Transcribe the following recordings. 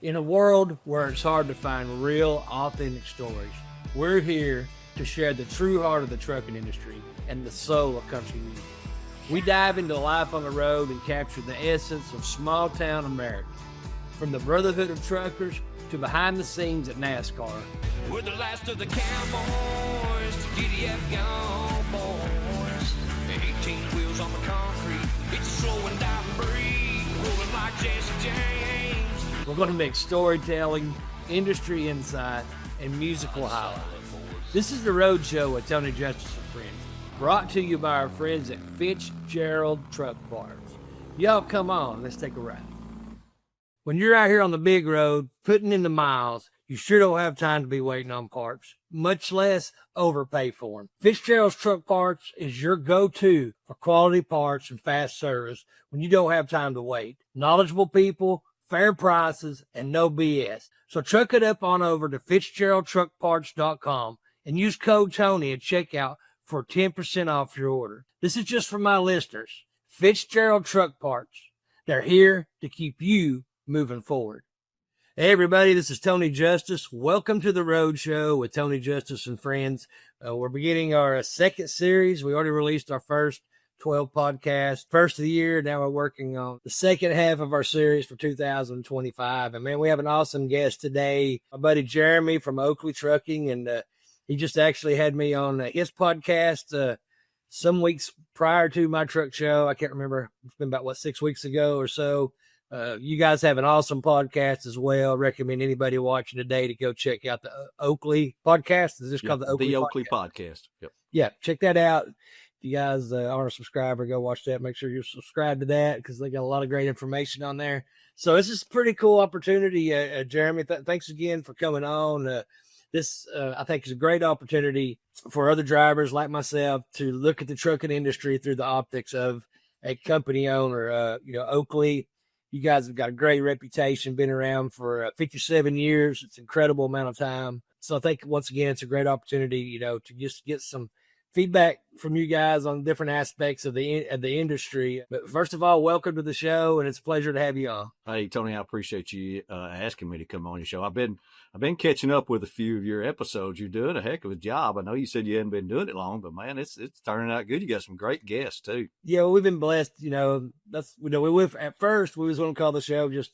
In a world where it's hard to find real, authentic stories, we're here to share the true heart of the trucking industry and the soul of country music. We dive into life on the road and capture the essence of small-town America. From the brotherhood of truckers to behind the scenes at NASCAR. We're the last of the cowboys to giddy up gone boys. 18 wheels on the concrete, it's a slow and down breed, rolling like Jesse James. We're going to mix storytelling, industry insight, and musical highlights. This is the Road Show with Tony Justice and Friends, brought to you by our friends at Fitzgerald Truck Parts. Y'all come on, let's take a ride. When you're out here on the big road, putting in the miles, you sure don't have time to be waiting on parts, much less overpay for them. Fitzgerald's Truck Parts is your go-to for quality parts and fast service when you don't have time to wait. Knowledgeable people, fair prices, and no BS. So truck it up on over to FitzgeraldTruckParts.com and use code Tony at checkout for 10% off your order. This is just for my listeners. Fitzgerald Truck Parts. They're here to keep you moving forward. Hey everybody, this is Tony Justice. Welcome to the Road Show with Tony Justice and Friends. We're beginning our second series. We already released our first 12 podcasts, first of the year. Now we're working on the second half of our series for 2025. And man, we have an awesome guest today, my buddy Jeremy from Oakley Trucking. And he just actually had me on his podcast some weeks prior to my truck show. I can't remember. It's been about, 6 weeks ago or so. You guys have an awesome podcast as well. Recommend anybody watching today to go check out the Oakley Podcast. Is this called the Oakley Podcast? Yep. Yeah, check that out. If you guys aren't a subscriber, go watch that. Make sure you're subscribed to that because they got a lot of great information on there. So this is a pretty cool opportunity, Jeremy. Thanks again for coming on. This, I think, is a great opportunity for other drivers like myself to look at the trucking industry through the optics of a company owner. Oakley. You guys have got a great reputation, been around for 57 years. It's an incredible amount of time. So I think, once again, it's a great opportunity, to just get some feedback from you guys on different aspects of the industry. But first of all, welcome to the show, and it's a pleasure to have you on. Hey, Tony, I appreciate you asking me to come on your show. I've been catching up with a few of your episodes. You're doing a heck of a job. I know you said you hadn't been doing it long, but man, it's turning out good. You got some great guests too. Yeah, well, we've been blessed. At first we was going to call the show just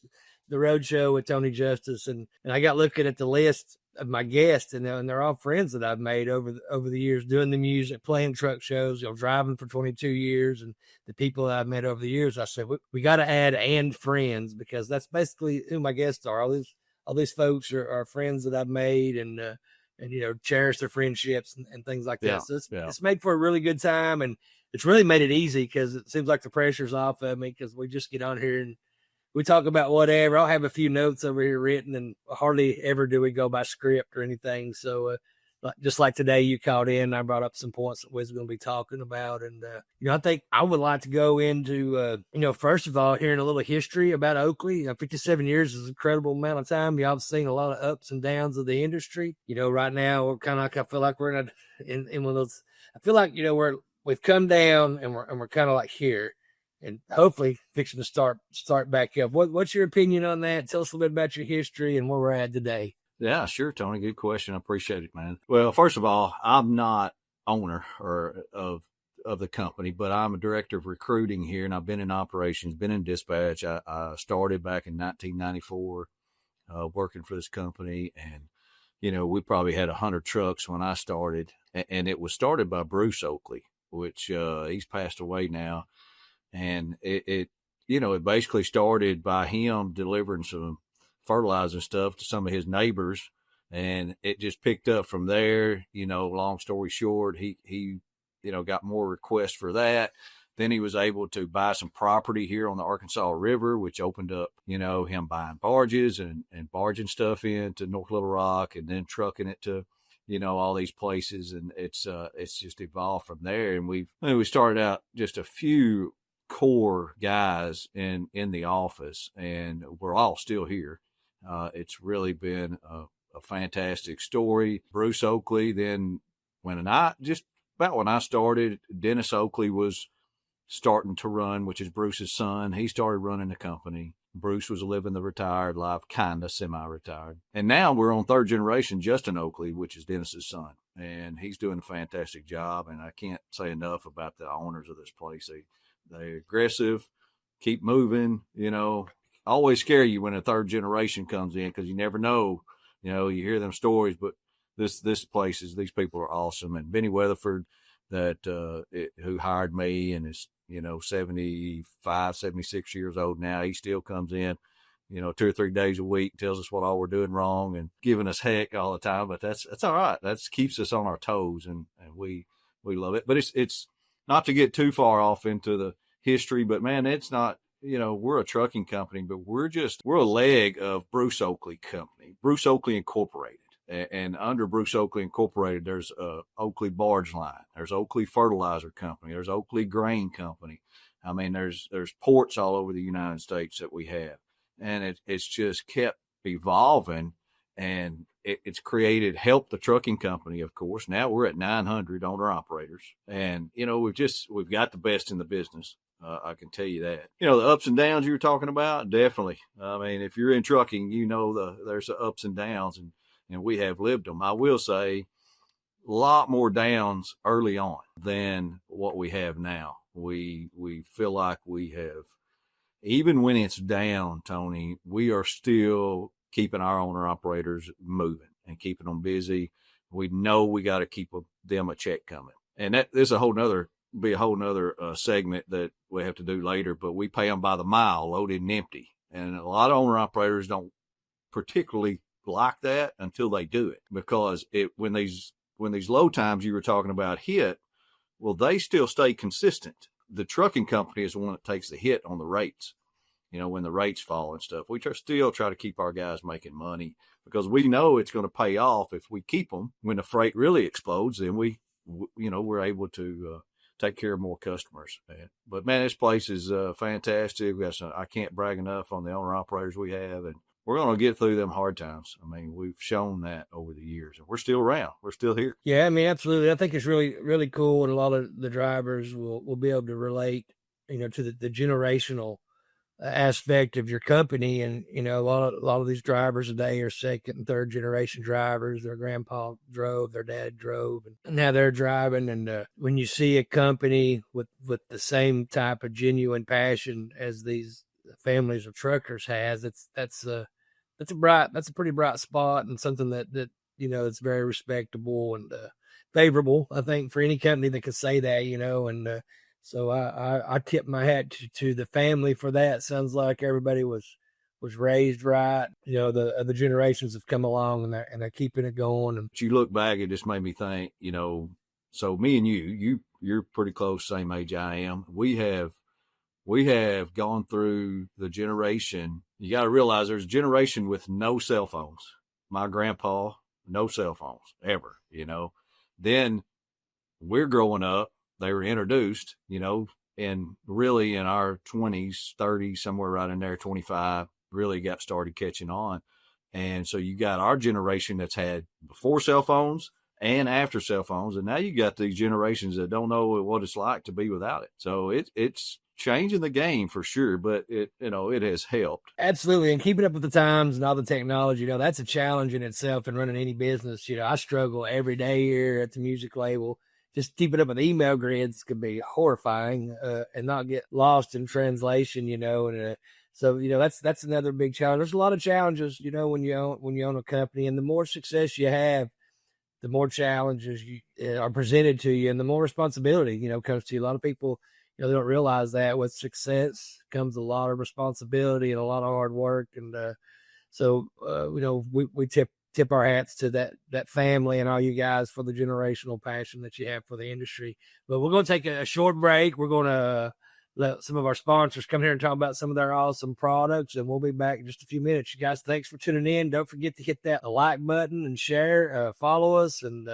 the Road Show with Tony Justice, and I got looking at the list of my guests, and they're all friends that I've made over the years, doing the music, playing truck shows, driving for 22 years, and the people that I've met over the years. I said we got to add "and friends" because that's basically who my guests are. All these folks are friends that I've made and cherish their friendships and things like that. Yeah, so yeah. It's made for a really good time, and it's really made it easy because it seems like the pressure's off of me because we just get on here and we talk about whatever. I'll have a few notes over here written, and hardly ever do we go by script or anything. So just like today, you called in, I brought up some points that we was going to be talking about. And, I think I would like to go into, first of all, hearing a little history about Oakley. 57 years is an incredible amount of time. Y'all have seen a lot of ups and downs of the industry. Right now, we're kind of like, I feel like we're in one of those, I feel like, we've come down and we're kind of like here. And hopefully fixing to start back up. What's your opinion on that? Tell us a little bit about your history and where we're at today. Yeah, sure, Tony. Good question. I appreciate it, man. Well, first of all, I'm not owner of the company, but I'm a director of recruiting here, and I've been in operations, been in dispatch. I started back in 1994 working for this company, and we probably had 100 trucks when I started, and it was started by Bruce Oakley, which he's passed away now. And it basically started by him delivering some fertilizer stuff to some of his neighbors, and it just picked up from there. Long story short, he got more requests for that. Then he was able to buy some property here on the Arkansas River, which opened up, him buying barges and barging stuff into North Little Rock and then trucking it to, all these places. And it's just evolved from there. And we started out just a few core guys in the office, and we're all still here. It's really been a fantastic story. Bruce Oakley, then when I started, Dennis Oakley was starting to run, which is Bruce's son. He started running the company. Bruce was living the retired life, kind of semi-retired. And now we're on third generation, Justin Oakley, which is Dennis's son. And he's doing a fantastic job. And I can't say enough about the owners of this place. They're aggressive, keep moving, always scare you when a third generation comes in because you never know, you hear them stories. But this place these people are awesome. And Benny Weatherford, who hired me and is, 75, 76 years old now, he still comes in, 2 or 3 days a week, tells us what all we're doing wrong and giving us heck all the time. But that's all right. That keeps us on our toes, and we love it. But it's not to get too far off into the history, but man, it's not, we're a trucking company, but we're a leg of Bruce Oakley Company, Bruce Oakley Incorporated. And under Bruce Oakley Incorporated, there's Oakley Barge Line. There's Oakley Fertilizer Company. There's Oakley Grain Company. I mean, there's ports all over the United States that we have. And it's just kept evolving, and it's helped the trucking company, of course. Now we're at 900 owner-operators. And, we've got the best in the business. I can tell you that. The ups and downs you were talking about, definitely. I mean, if you're in trucking, there's the ups and downs, and we have lived them. I will say a lot more downs early on than what we have now. We feel like we have, even when it's down, Tony, we are still keeping our owner operators moving and keeping them busy. We know we got to keep them a check coming. And there's a whole nother segment that we have to do later, but we pay them by the mile, loaded and empty. And a lot of owner operators don't particularly like that until they do it, because when these low times you were talking about hit, well, they still stay consistent. The trucking company is the one that takes the hit on the rates. When the rates fall and stuff, we still try to keep our guys making money because we know it's going to pay off if we keep them. When the freight really explodes, then we're able to take care of more customers. But man, this place is fantastic. I can't brag enough on the owner operators we have, and we're going to get through them hard times. I mean, we've shown that over the years, and we're still around. We're still here. Yeah, I mean, absolutely. I think it's really, really cool. And a lot of the drivers will be able to relate, to the generational aspect of your company. And, a lot of these drivers today are second and third generation drivers. Their grandpa drove, their dad drove, and now they're driving. And when you see a company with the same type of genuine passion as these families of truckers has, that's a pretty bright spot, and something that it's very respectable and favorable, I think, for any company that could say that, and so I tip my hat to the family for that. Sounds like everybody was raised right. The generations have come along, and they're keeping it going. And you look back, it just made me think, so me and you're pretty close, same age I am. We have gone through the generation. You got to realize there's a generation with no cell phones. My grandpa, no cell phones ever, Then we're growing up, they were introduced, and really in our 20s, 30s, somewhere right in there, 25, really got started catching on. And so you got our generation that's had before cell phones and after cell phones. And now you got these generations that don't know what it's like to be without it. So it's changing the game for sure, but it has helped. Absolutely. And keeping up with the times and all the technology, that's a challenge in itself in running any business. I struggle every day here at the music label. Just keeping up with email grids could be horrifying, and not get lost in translation, and so that's another big challenge. There's a lot of challenges, when you own a company, and the more success you have, the more challenges are presented to you, and the more responsibility comes to you. A lot of people, they don't realize that with success comes a lot of responsibility and a lot of hard work. And so we tip our hats to that family and all you guys for the generational passion that you have for the industry. But we're going to take a short break. We're going to let some of our sponsors come here and talk about some of their awesome products, and we'll be back in just a few minutes. You guys, thanks for tuning in. Don't forget to hit that like button and share, follow us, and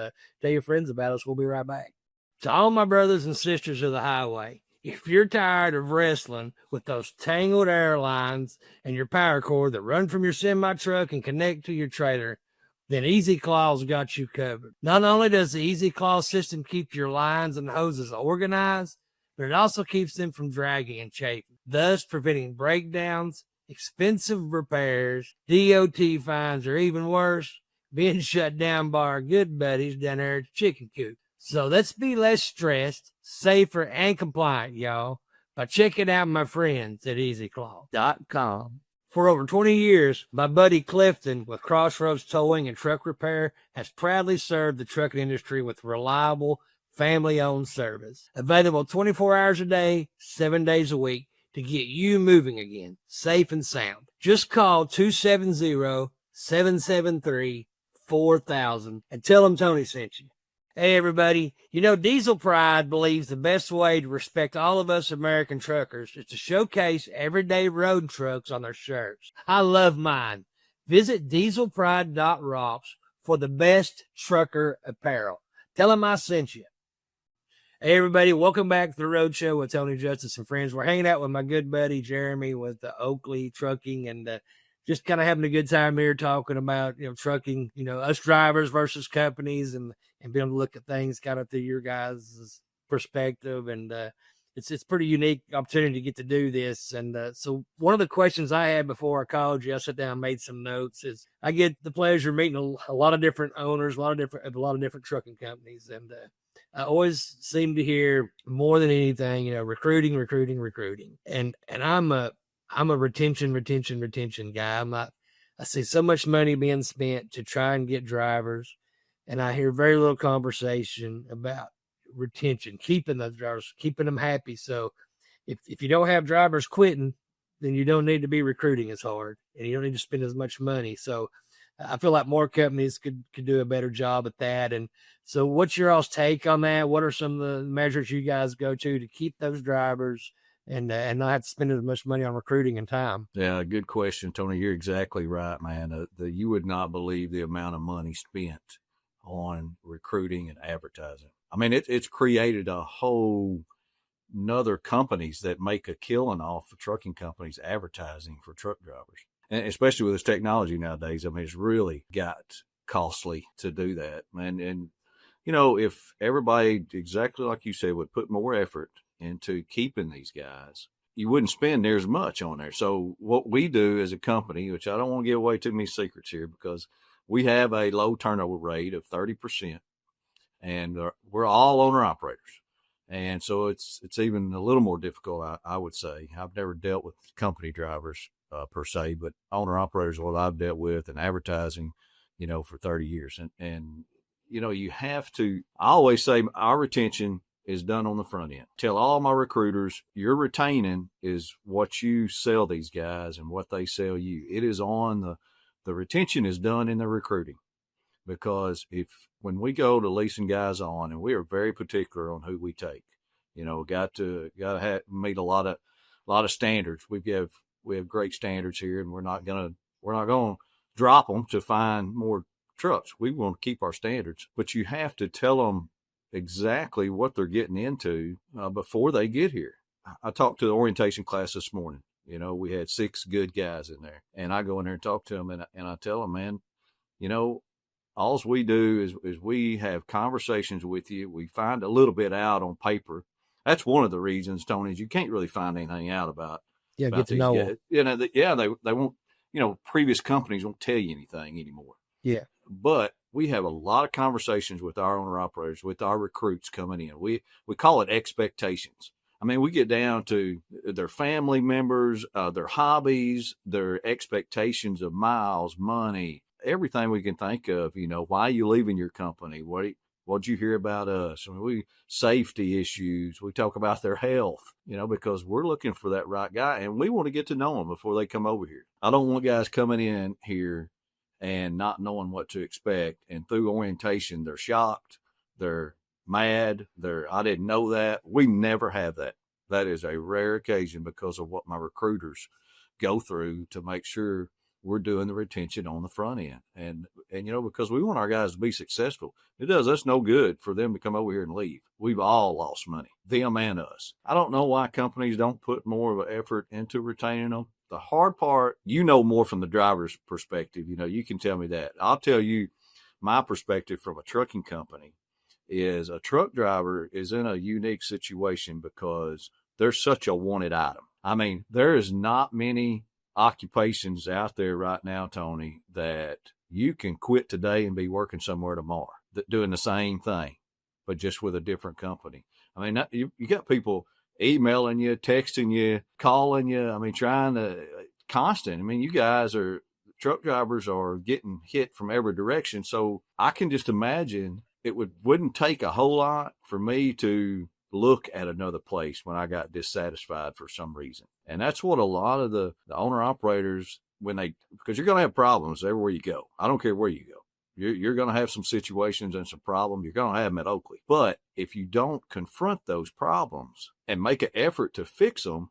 tell your friends about us. We'll be right back. To all my brothers and sisters of the highway, if you're tired of wrestling with those tangled airlines and your power cord that run from your semi-truck and connect to your trailer, then Easy Claw's got you covered. Not only does the Easy Claw system keep your lines and hoses organized, but it also keeps them from dragging and chafing, thus preventing breakdowns expensive repairs, DOT fines, or even worse, being shut down by our good buddies down there at the chicken coop. So let's be less stressed, safer, and compliant, y'all, by checking out my friends at EasyClaw.com. For over 20 years, my buddy Clifton with Crossroads Towing and Truck Repair has proudly served the trucking industry with reliable, family-owned service. Available 24 hours a day, 7 days a week to get you moving again, safe and sound. Just call 270-773-4000 and tell them Tony sent you. Hey, everybody. You know, Diesel Pride believes the best way to respect all of us American truckers is to showcase everyday road trucks on their shirts. I love mine. Visit dieselpride.rocks for the best trucker apparel. Tell them I sent you. Hey, everybody. Welcome back to the Road Show with Tony Justice and friends. We're hanging out with my good buddy Jeremy with Oakley Trucking and just kind of having a good time here talking about, trucking, us drivers versus companies and being able to look at things kind of through your guys' perspective. And it's pretty unique opportunity to get to do this. And so one of the questions I had before I called you, I sat down and made some notes, is I get the pleasure of meeting a lot of different owners, a lot of different trucking companies. And I always seem to hear more than anything, recruiting. And I'm a retention guy. I see so much money being spent to try and get drivers, and I hear very little conversation about retention, keeping those drivers, keeping them happy. So if you don't have drivers quitting, then you don't need to be recruiting as hard, and you don't need to spend as much money. So I feel like more companies could do a better job at that. And so what's your all's take on that? What are some of the measures you guys go to keep those drivers and not have to spend as much money on recruiting and time? Yeah, good question, Tony. You're exactly right, man. You would not believe the amount of money spent on recruiting and advertising. I mean, it's created a whole nother companies that make a killing off of trucking companies advertising for truck drivers. And especially with this technology nowadays, I mean, it's really got costly to do that. And if everybody, exactly like you said, would put more effort into keeping these guys, you wouldn't spend near as much on there. So what we do as a company, which I don't want to give away too many secrets here, because we have a low turnover rate of 30%, and we're all owner operators. And so it's even a little more difficult, I would say. I've never dealt with company drivers per se, but owner operators are what I've dealt with, and advertising, for 30 years. And you have to, I always say our retention is done on the front end. Tell all my recruiters, your retaining is what you sell these guys and what they sell you. It is on the retention is done in the recruiting, because when we go to leasing guys on, and we are very particular on who we take, got to meet a lot of standards. We have great standards here, and we're not going to drop them to find more trucks. We want to keep our standards, but you have to tell them exactly what they're getting into before they get here. I talked to the orientation class this morning. We had 6 good guys in there, and I go in there and talk to them, and I tell them, man, all we do is we have conversations with you. We find a little bit out on paper. That's one of the reasons, Tony, is you can't really find anything out about. Yeah, get to know them. They won't. Previous companies won't tell you anything anymore. Yeah, but we have a lot of conversations with our owner operators, with our recruits coming in. We call it expectations. I mean, we get down to their family members, their hobbies, their expectations of miles, money, everything we can think of. Why are you leaving your company? What'd you hear about us? I mean, safety issues. We talk about their health, because we're looking for that right guy, and we want to get to know them before they come over here. I don't want guys coming in here and not knowing what to expect. And through orientation, they're shocked, they're mad, I didn't know that. We never have that. That is a rare occasion because of what my recruiters go through to make sure we're doing the retention on the front end. And because we want our guys to be successful. It does us no good for them to come over here and leave. We've all lost money, them and us. I don't know why companies don't put more of an effort into retaining them. The hard part, more from the driver's perspective. You can tell me that. I'll tell you my perspective from a trucking company is a truck driver is in a unique situation because they're such a wanted item. I mean, there is not many occupations out there right now, Tony, that you can quit today and be working somewhere tomorrow doing the same thing, but just with a different company. I mean, you got people emailing you, texting you, calling you. I mean, trying to constant. I mean, you guys truck drivers are getting hit from every direction. So I can just imagine it wouldn't take a whole lot for me to look at another place when I got dissatisfied for some reason. And that's what a lot of the owner operators, because you're going to have problems everywhere you go. I don't care where you go. You're going to have some situations and some problems. You're going to have them at Oakley. But if you don't confront those problems and make an effort to fix them,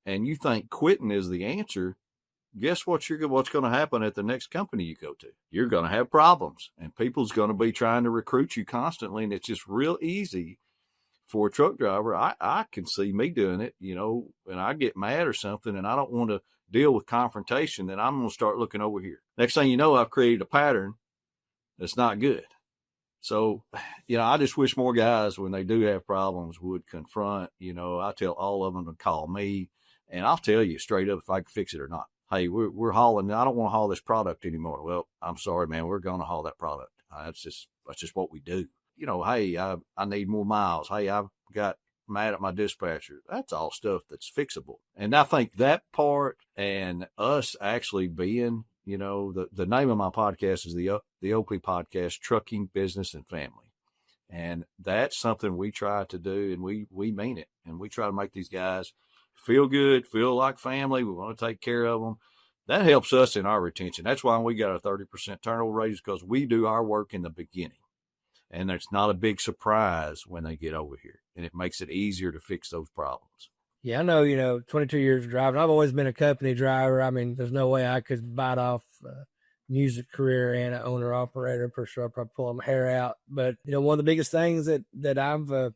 and you think quitting is the answer, guess what's going to happen at the next company you go to? You're going to have problems, and people's going to be trying to recruit you constantly. And it's just real easy for a truck driver. I can see me doing it, when I get mad or something and I don't want to deal with confrontation, then I'm going to start looking over here. Next thing you know, I've created a pattern that's not good. So, I just wish more guys, when they do have problems, would confront. I tell all of them to call me, and I'll tell you straight up if I can fix it or not. Hey, we're hauling. I don't want to haul this product anymore. Well, I'm sorry, man. We're going to haul that product. That's just what we do. Hey, I need more miles. Hey, I've got mad at my dispatcher. That's all stuff that's fixable. And I think that part, and us actually being, the name of my podcast is the Oakley Podcast, Trucking, Business, and Family. And that's something we try to do, and we mean it. And we try to make these guys feel good, feel like family. We want to take care of them. That helps us in our retention. That's why we got a 30% turnover rate, because we do our work in the beginning. And it's not a big surprise when they get over here. And it makes it easier to fix those problems. Yeah, I know, 22 years of driving. I've always been a company driver. I mean, there's no way I could bite off a music career and an owner operator. For sure, I'd probably pull my hair out. But, one of the biggest things that I've that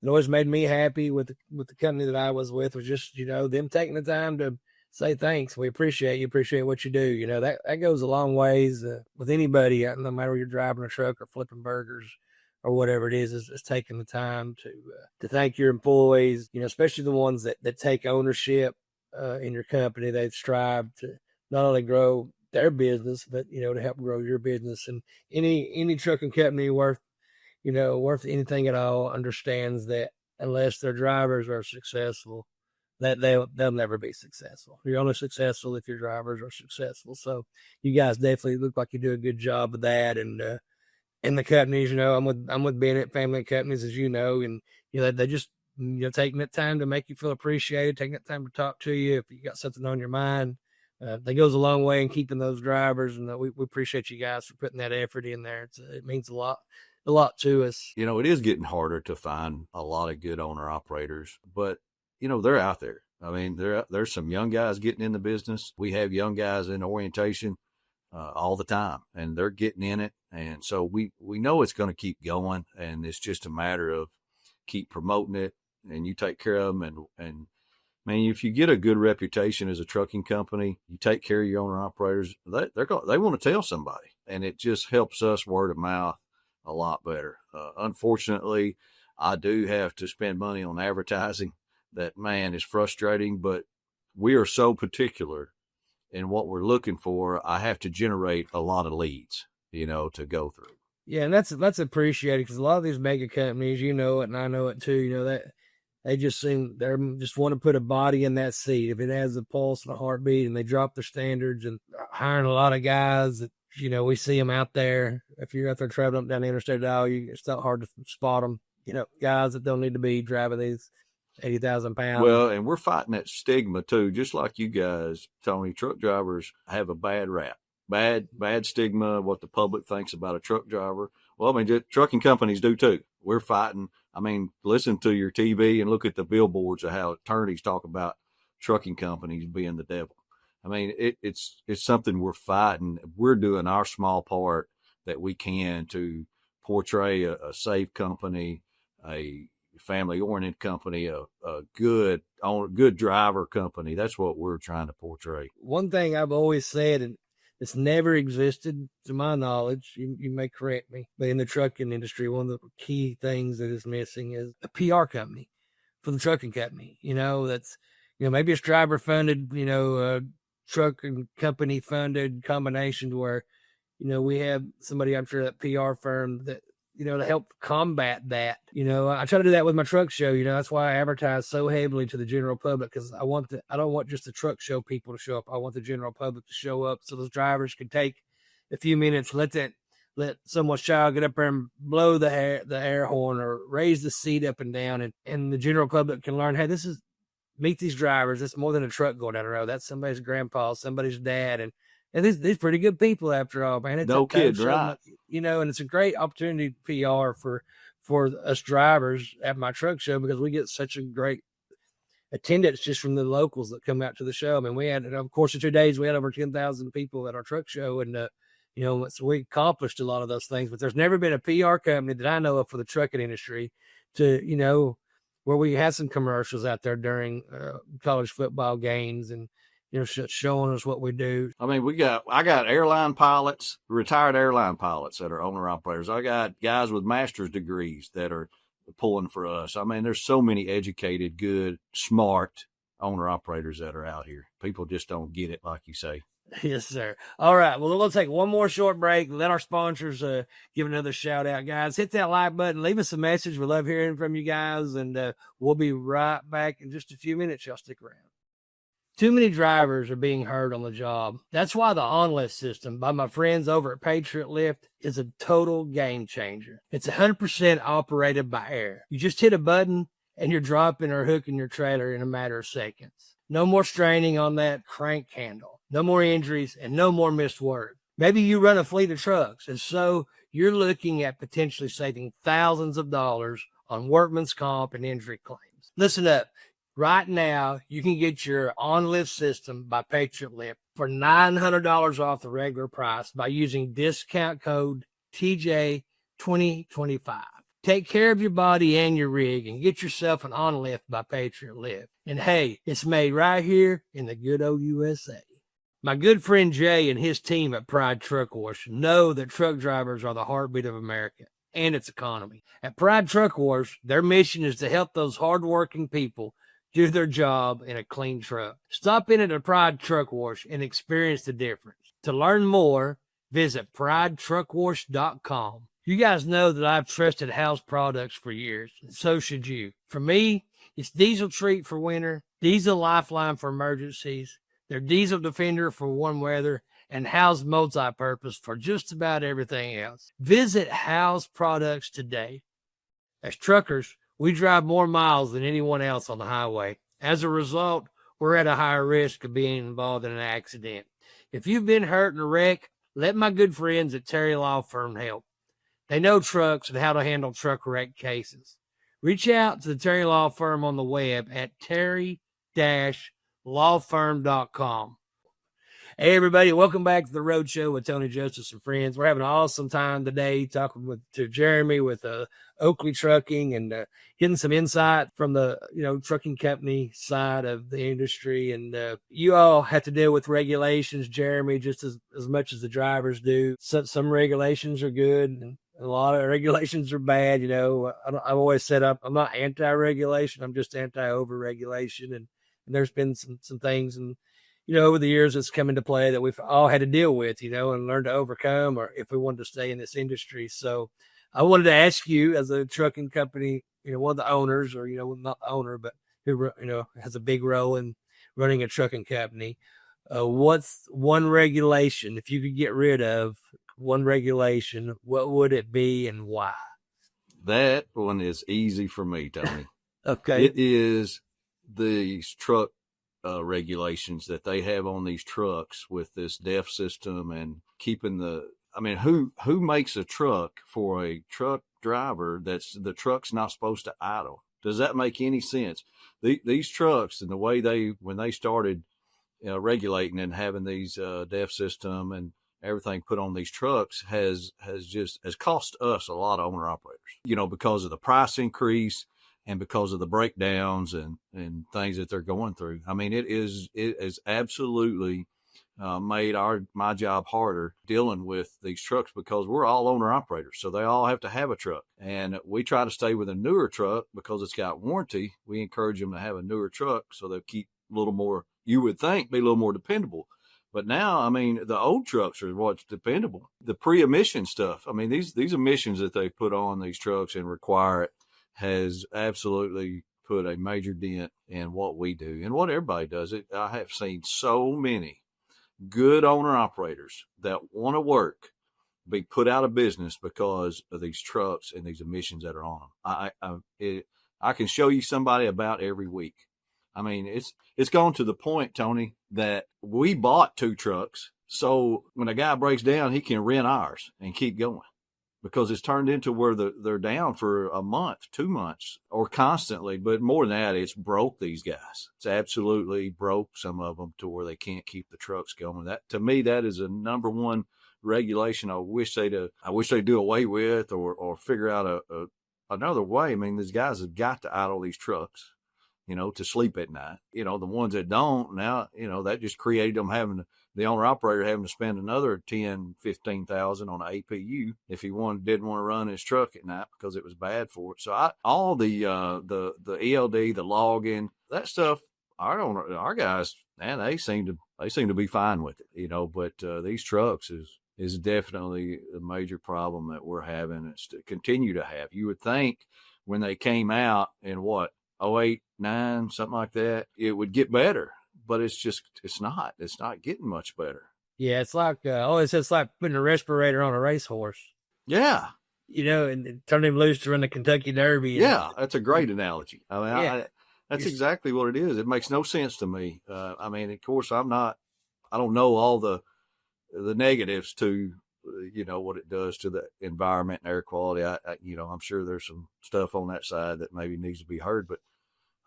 always made me happy with the company that I was with was just, them taking the time to say thanks. We appreciate you, appreciate what you do. That goes a long ways with anybody, no matter if you're driving a truck or flipping burgers or whatever it is taking the time to thank your employees, especially the ones that take ownership in your company. They strive to not only grow their business, but, to help grow your business. And any trucking company worth anything at all understands that unless their drivers are successful, that they'll never be successful. You're only successful if your drivers are successful. So you guys definitely look like you do a good job of that. And the companies, I'm with Bennett Family Companies, as you know, and they just taking that time to make you feel appreciated, taking that time to talk to you if you got something on your mind. That goes a long way in keeping those drivers, and we appreciate you guys for putting that effort in there. It means a lot to us. It is getting harder to find a lot of good owner operators, but they're out there. I mean, there's some young guys getting in the business. We have young guys in orientation all the time, and they're getting in it. And so we know it's going to keep going, and it's just a matter of keep promoting it, and you take care of them. And man, if you get a good reputation as a trucking company, you take care of your owner operators, they want to tell somebody, and it just helps us word of mouth a lot better. Unfortunately, I do have to spend money on advertising. That, man, is frustrating, but we are so particular in what we're looking for. I have to generate a lot of leads, to go through. Yeah, and that's appreciated, because a lot of these mega companies, it, and I know it too, that they just just want to put a body in that seat. If it has a pulse and a heartbeat, and they drop their standards and hiring a lot of guys that, we see them out there. If you're out there traveling up down the interstate, it's not hard to spot them, guys that don't need to be driving these 80,000 pounds. Well, and we're fighting that stigma too, just like you guys, Tony. Truck drivers have a bad rap, bad stigma, what the public thinks about a truck driver. Well, I mean, trucking companies do too. We're fighting. I mean, listen to your TV and look at the billboards of how attorneys talk about trucking companies being the devil. I mean, it's something we're fighting. We're doing our small part that we can to portray a safe company, a family-oriented company, a good driver company. That's what we're trying to portray. One thing I've always said, and it's never existed to my knowledge, you may correct me, but in the trucking industry, one of the key things that is missing is a PR company for the trucking company. That's, maybe it's driver funded, trucking company funded combination where, we have somebody, I'm sure, that PR firm that, to help combat that. I try to do that with my truck show. That's why I advertise so heavily to the general public, because I don't want just the truck show people to show up. I want the general public to show up so those drivers can take a few minutes, let someone's child get up there and blow the air horn or raise the seat up and down, and the general public can learn, hey, meet these drivers. It's more than a truck going down the road. That's somebody's grandpa, somebody's dad, and these pretty good people after all, man. It's no kids, right? And it's a great opportunity PR for us drivers at my truck show, because we get such a great attendance just from the locals that come out to the show. I mean, we had, of course, in 2 days, we had over 10,000 people at our truck show, and so we accomplished a lot of those things. But there's never been a PR company that I know of for the trucking industry to, where we had some commercials out there during college football games and, showing us what we do. I mean, I got airline pilots, retired airline pilots that are owner operators. I got guys with master's degrees that are pulling for us. I mean, there's so many educated, good, smart owner operators that are out here. People just don't get it, like you say. Yes, sir. All right. Well, we'll take one more short break. Let our sponsors give another shout out, guys. Hit that like button. Leave us a message. We love hearing from you guys, and we'll be right back in just a few minutes. Y'all stick around. Too many drivers are being hurt on the job. That's why the on-lift system by my friends over at Patriot Lift is a total game changer. It's 100% operated by air. You just hit a button and you're dropping or hooking your trailer in a matter of seconds. No more straining on that crank handle. No more injuries and no more missed work. Maybe you run a fleet of trucks, and so you're looking at potentially saving thousands of dollars on workman's comp and injury claims. Listen up. Right now, you can get your on-lift system by Patriot Lift for $900 off the regular price by using discount code TJ2025. Take care of your body and your rig and get yourself an on-lift by Patriot Lift. And hey, it's made right here in the good old USA. My good friend Jay and his team at Pride Truck Wash know that truck drivers are the heartbeat of America and its economy. At Pride Truck Wash, their mission is to help those hardworking people do their job in a clean truck. Stop in at a Pride Truck Wash and experience the difference. To learn more, visit pridetruckwash.com. You guys know that I've trusted House products for years, and so should you. For me, it's Diesel Treat for winter, Diesel Lifeline for emergencies, their Diesel Defender for warm weather, and House Multi-Purpose for just about everything else. Visit House products today. As truckers, we drive more miles than anyone else on the highway. As a result, we're at a higher risk of being involved in an accident. If you've been hurt in a wreck, let my good friends at Terry Law Firm help. They know trucks and how to handle truck wreck cases. Reach out to the Terry Law Firm on the web at terry-lawfirm.com. Hey, everybody, welcome back to the Road Show with Tony Justice and friends. We're having an awesome time today talking to Jeremy with Oakley Trucking and getting some insight from the trucking company side of the industry. And you all have to deal with regulations, Jeremy, just as much as the drivers do. Some regulations are good and a lot of regulations are bad. I've always said I'm not anti-regulation. I'm just anti-overregulation. And there's been some things and over the years, it's come into play that we've all had to deal with, and learn to overcome, or if we wanted to stay in this industry. So I wanted to ask you, as a trucking company, one of the owners, or, not the owner, but who, has a big role in running a trucking company. What's one regulation, if you could get rid of one regulation, what would it be and why? That one is easy for me, Tony. Okay. It is these truck regulations that they have on these trucks with this DEF system and keeping who makes a truck for a truck driver the truck's not supposed to idle? Does that make any sense? These trucks and the way when they started regulating and having these DEF system and everything put on these trucks has cost us a lot of owner operators, because of the price increase and because of the breakdowns and things that they're going through. I mean, it is absolutely made my job harder dealing with these trucks, because we're all owner operators. So they all have to have a truck, and we try to stay with a newer truck because it's got warranty. We encourage them to have a newer truck so they'll keep a little more, you would think, be a little more dependable. But now, I mean, the old trucks are what's dependable. The pre-emission stuff. I mean, these emissions that they put on these trucks and require it has absolutely put a major dent in what we do and what everybody does. I have seen so many good owner operators that want to work be put out of business because of these trucks and these emissions that are on them. I can show you somebody about every week. I mean, it's gone to the point, Tony, that we bought 2 trucks. So when a guy breaks down, he can rent ours and keep going, because it's turned into where they're down for a month, 2 months, or constantly. But more than that, it's broke these guys. It's absolutely broke some of them to where they can't keep the trucks going. That, to me, that is a number one regulation I wish they'd do away with, or figure out another way. I mean, these guys have got to idle these trucks, to sleep at night. The ones that don't now, that just created them the owner operator having to spend another $10,000-$15,000 on an APU if he didn't want to run his truck at night because it was bad for it. So all the ELD, the login, that stuff, our guys, man, they seem to be fine with it, but these trucks is definitely a major problem that we're having. It's to continue to have. You would think when they came out in 08, 09, something like that, it would get better, but it's not getting much better. Yeah. It's like, it's like putting a respirator on a racehorse. Yeah. And turn him loose to run the Kentucky Derby. Yeah. That's a great analogy. I mean, yeah. That's exactly what it is. It makes no sense to me. I mean, of course, I don't know all the negatives to, what it does to the environment and air quality. I'm sure there's some stuff on that side that maybe needs to be heard, but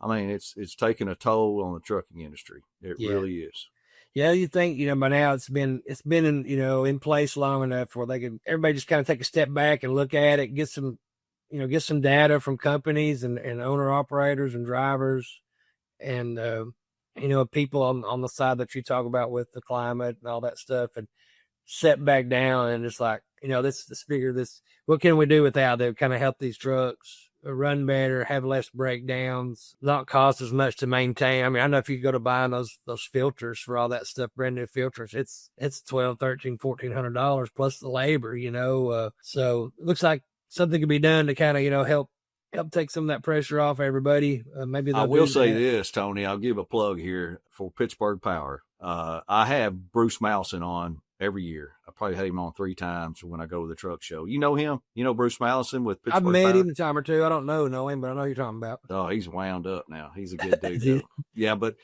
I mean, it's taking a toll on the trucking industry. It really is. Yeah. You think, by now it's been in, in place long enough where everybody just kind of take a step back and look at it, get some data from companies and owner operators and drivers and, people on the side that you talk about with the climate and all that stuff, and set back down and just like, let's figure this, what can we do without that kind of help these trucks run better, have less breakdowns, not cost as much to maintain. I mean, I know if you go to buying those filters for all that stuff, brand new filters, it's $1,200, $1,300, $1,400 plus the labor, so it looks like something could be done to kind of, help take some of that pressure off everybody. Maybe I will say this, Tony, I'll give a plug here for Pittsburgh Power. I have Bruce Mallison on every year. I probably had him on 3 times when I go to the truck show. You know him? You know Bruce Mallison with Pittsburgh I've met Power? him a time or two. I don't know him, but I know who you're talking about. Oh, he's wound up now. He's a good dude. Yeah, but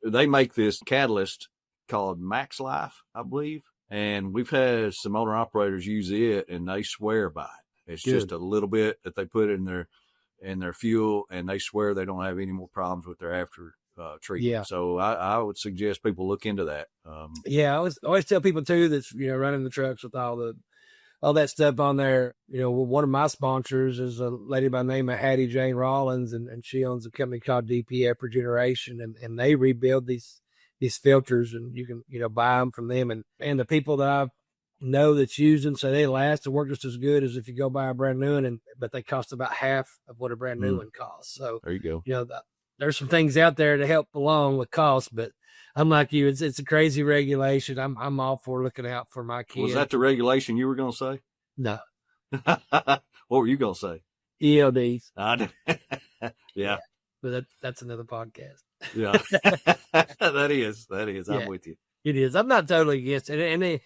they make this catalyst called Max Life, I believe. And we've had some owner operators use it, and they swear by it. It's just a little bit that they put in their fuel, and they swear they don't have any more problems with their after treatment. Yeah. So I would suggest people look into that. I always tell people too that's running the trucks with all that stuff on there. One of my sponsors is a lady by the name of Hattie Jane Rollins, and she owns a company called DPF Regeneration, and they rebuild these filters, and you can buy them from them, and the people that I know that's used them say they last and work just as good as if you go buy a brand new one, but they cost about half of what a brand new one costs. So there you go. There's some things out there to help along with cost, but I'm like you, it's a crazy regulation. I'm all for looking out for my kids. Was that the regulation you were going to say? No. What were you going to say? ELDs. Yeah. But that's another podcast. Yeah. That is. I'm with you. It is. I'm not totally against it. And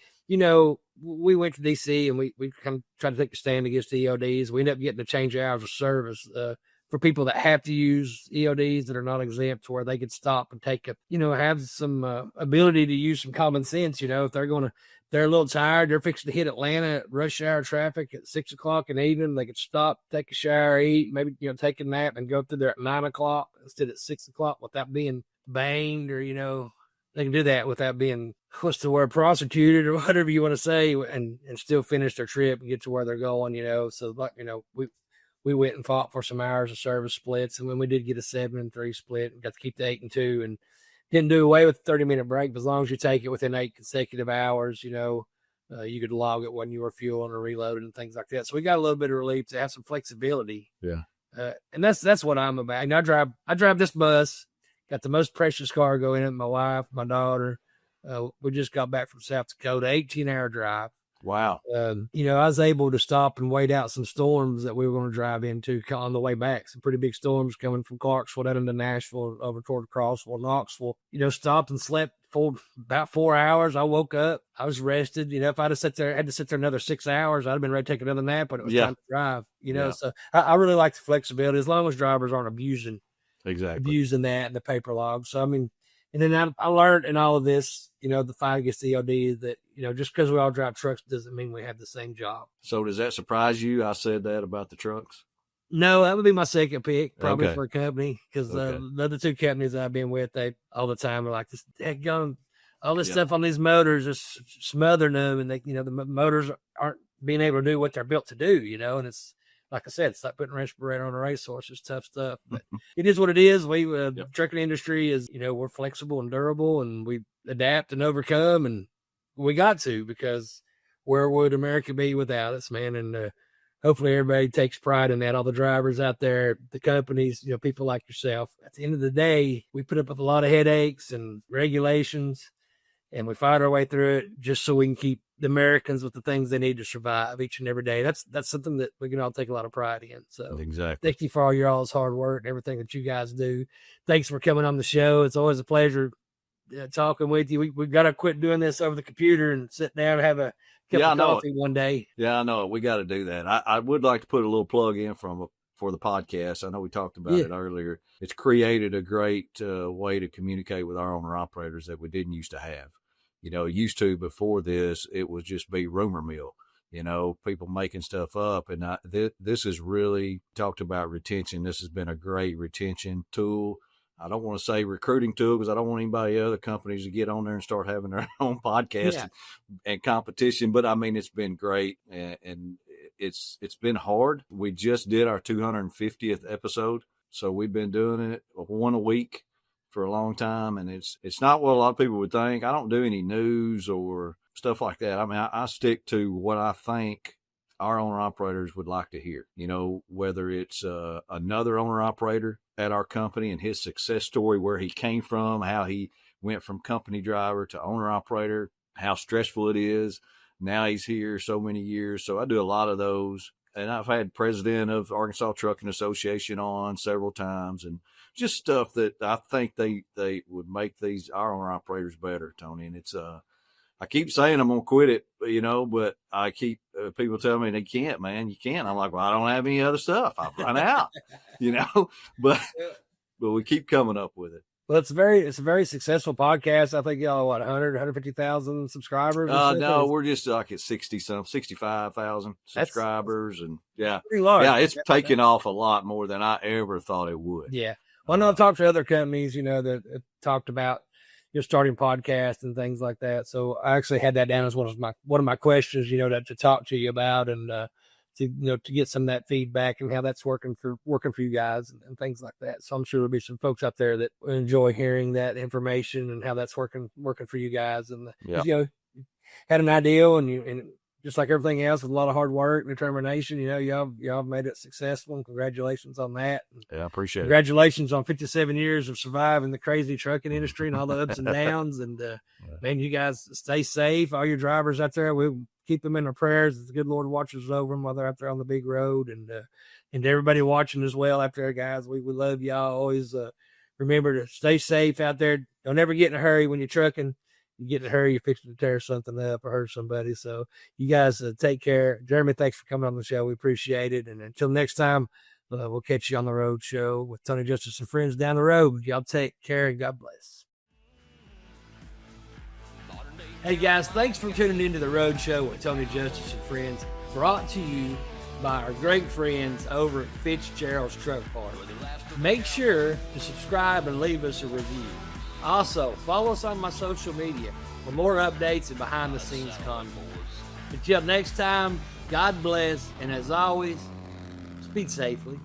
we went to DC and we kind of tried to take a stand against the ELDs. We ended up getting to change hours of service for people that have to use ELDs that are not exempt, to where they could stop and take have some ability to use some common sense. If they're a little tired, they're fixing to hit Atlanta at rush hour traffic at 6 o'clock in the evening, they could stop, take a shower, eat, maybe, take a nap and go through there at 9 o'clock instead of 6 o'clock without being banged, or, they can do that without being, what's the word, prosecuted or whatever you want to say, and still finish their trip and get to where they're going, So, like, we went and fought for some hours of service splits. And when we did get a 7-3 split, we got to keep the 8-2, and didn't do away with the 30-minute break. But as long as you take it within 8 consecutive hours, you could log it when you were fueling or reloading and things like that. So we got a little bit of relief to have some flexibility. Yeah. And that's what I'm about. And I drive this bus, got the most precious cargo in it. My wife, my daughter, We just got back from South Dakota, 18-hour drive. Wow. You know, I was able to stop and wait out some storms that we were going to drive into on the way back. Some pretty big storms coming from Clarksville down into Nashville, over toward Crossville, Knoxville. You know, stopped and slept for about 4 hours. I woke up. I was rested. You know, if I'd have had to sit there another 6 hours, I'd have been ready to take another nap, but it was time to drive. You know, so I really like the flexibility as long as drivers aren't abusing that and the paper log. So, I mean, and then I learned in all of this, you know, the fight against EOD that, you know, just because we all drive trucks doesn't mean we have the same job. So does that surprise you? I said that about the trucks? No, that would be my second pick, probably for a company, because the other two companies I've been with, they all the time are like this, all this stuff on these motors is smothering them, and they, you know, the motors aren't being able to do what they're built to do, you know, and it's, like I said, it's like putting a respirator on a racehorse. It's tough stuff, but it is what it is. The trucking industry is, you know, we're flexible and durable, and we adapt and overcome, and we got to, because where would America be without us, man? And hopefully everybody takes pride in that. All the drivers out there, the companies, you know, people like yourself. At the end of the day, we put up with a lot of headaches and regulations, and we fight our way through it just so we can keep the Americans with the things they need to survive each and every day. That's something that we can all take a lot of pride in. So thank you for all your all's hard work and everything that you guys do. Thanks for coming on the show. It's always a pleasure talking with you. We've got to quit doing this over the computer and sit down and have a cup of coffee one day. Yeah, I know. We got to do that. I would like to put a little plug in for the podcast. I know we talked about it earlier. It's created a great way to communicate with our owner operators that we didn't used to have. You know, before this, it would just be rumor mill, you know, people making stuff up. And this is really talked about retention. This has been a great retention tool. I don't want to say recruiting tool, because I don't want anybody other companies to get on there and start having their own podcast and competition. But I mean, it's been great, and it's been hard. We just did our 250th episode. So we've been doing it one a week for a long time, and it's not what a lot of people would think. I don't do any news or stuff like that. I mean, I stick to what I think our owner operators would like to hear, you know, whether it's another owner operator at our company and his success story, where he came from, how he went from company driver to owner operator, how stressful it is. Now he's here so many years. So I do a lot of those, and I've had president of Arkansas Trucking Association on several times, and just stuff that I think they would make our owner operators better, Tony. And it's, I keep saying I'm going to quit it, you know, but I keep, people tell me they can't, man, you can't. I'm like, well, I don't have any other stuff. I've run out, you know, but we keep coming up with it. Well, it's a very successal podcast. I think y'all, 150,000 subscribers? No, we're just like at 65,000 subscribers. And pretty large. Yeah, it's taken off a lot more than I ever thought it would. Yeah. Well, I know I've talked to other companies, you know, that talked about your starting podcast and things like that. So I actually had that down as one of my questions, you know, to talk to you about, and to get some of that feedback and how that's working for you guys and things like that. So I'm sure there'll be some folks out there that will enjoy hearing that information and how that's working for you guys. And you know, had an ideal, and just like everything else, with a lot of hard work and determination, you know, y'all made it successful, and congratulations on that. Yeah, I appreciate congratulations on 57 years of surviving the crazy trucking industry and all the ups and downs. And man, you guys stay safe. All your drivers out there, we'll keep them in our prayers. The good Lord watches over them while they're out there on the big road. And everybody watching as well out there, guys, we love y'all. Always remember to stay safe out there. Don't ever get in a hurry when you're trucking. You get in a hurry, you're fixing to tear something up or hurt somebody. So you guys take care. Jeremy, thanks for coming on the show. We appreciate it. And until next time, we'll catch you on the road show with Tony Justice and friends down the road. Y'all take care, and God bless. Hey guys, thanks for tuning into the road show with Tony Justice and friends, brought to you by our great friends over at Fitzgerald's Truck Park. Make sure to subscribe and leave us a review. Also, follow us on my social media for more updates and behind-the-scenes content. Until next time, God bless, and as always, speed safely.